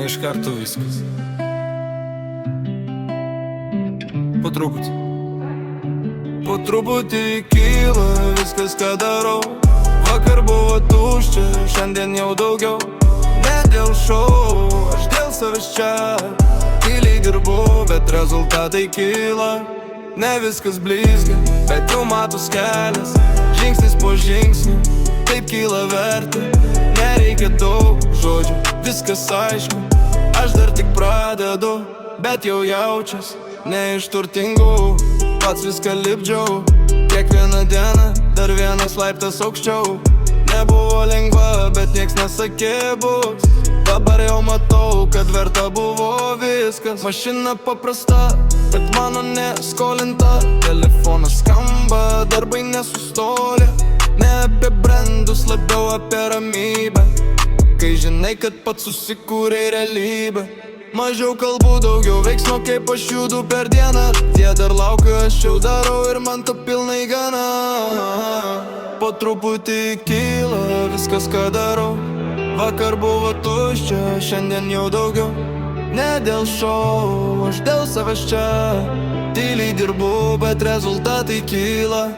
iš karto viskas. Po truputį. Po truputį kyla viskas, ką darau. Vakar buvo tuščia, šiandien jau daugiau. Ne dėl šou, aš dėl savęs čia. Tyliai dirbu, bet rezultatai kyla. Ne viskas blizga, bet jau matos kelias. Žingsnis po žingsnį, taip kyla vertė. Nereikia daug žodžių, viskas aišku. Aš dar tik pradedu, bet jau jaučias. Ne iš turtingų, pats viską lipdžiau. Kiekvieną dieną dar vienas laiptas aukščiau. Nebuvo lengva, bet nieks nesakė bus. Dabar jau matau, kad verta buvo viskas. Mašina paprasta, bet mano neskolinta. Telefonas skamba, darbai nesustoja. Ne apie brandus, labiau apie ramybę. Kai žinai, kad pats susikūrei realybę. Mažiau kalbų, daugiau veiksmo, kaip aš judu per dieną. Tie dar laukia, aš jau darau ir man to pilnai gana. Po truputį kyla viskas, ką darau. Vakar buvo tuščia, šiandien jau daugiau. Ne dėl šou, aš dėl savęs čia. Tyliai dirbu, bet rezultatai kyla.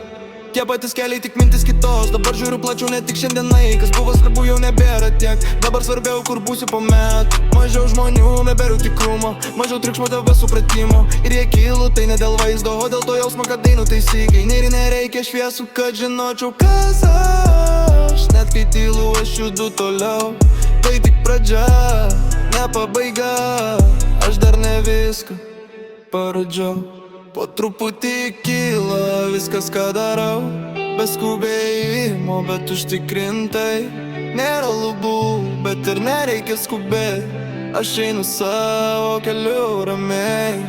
Tie patys keliai, tik mintis kitos. Dabar žiūriu plačiau, ne tik šiandienai. Kas buvo svarbu, jau nebėra tiek. Dabar svarbiau, kur būsiu po metų. Mažiau žmonių, nebėriu tikrumo. Mažiau triukšmo, tave supratimo. Ir jie kylu, tai ne dėl vaizdo, o dėl to jausmo, kad dainu taisykiai. Ir nereikia šviesų, kad žinočiau, kas aš. Net kai tylu, aš judu toliau. Tai tik pradžia, ne pabaiga. Aš dar ne viską parodžiau. Po truputį kyla viskas, ką darau. Be skubėjimo, bet užtikrintai. Nėra lubų, bet ir nereikia skubėt. Aš einu savo keliu ramiai.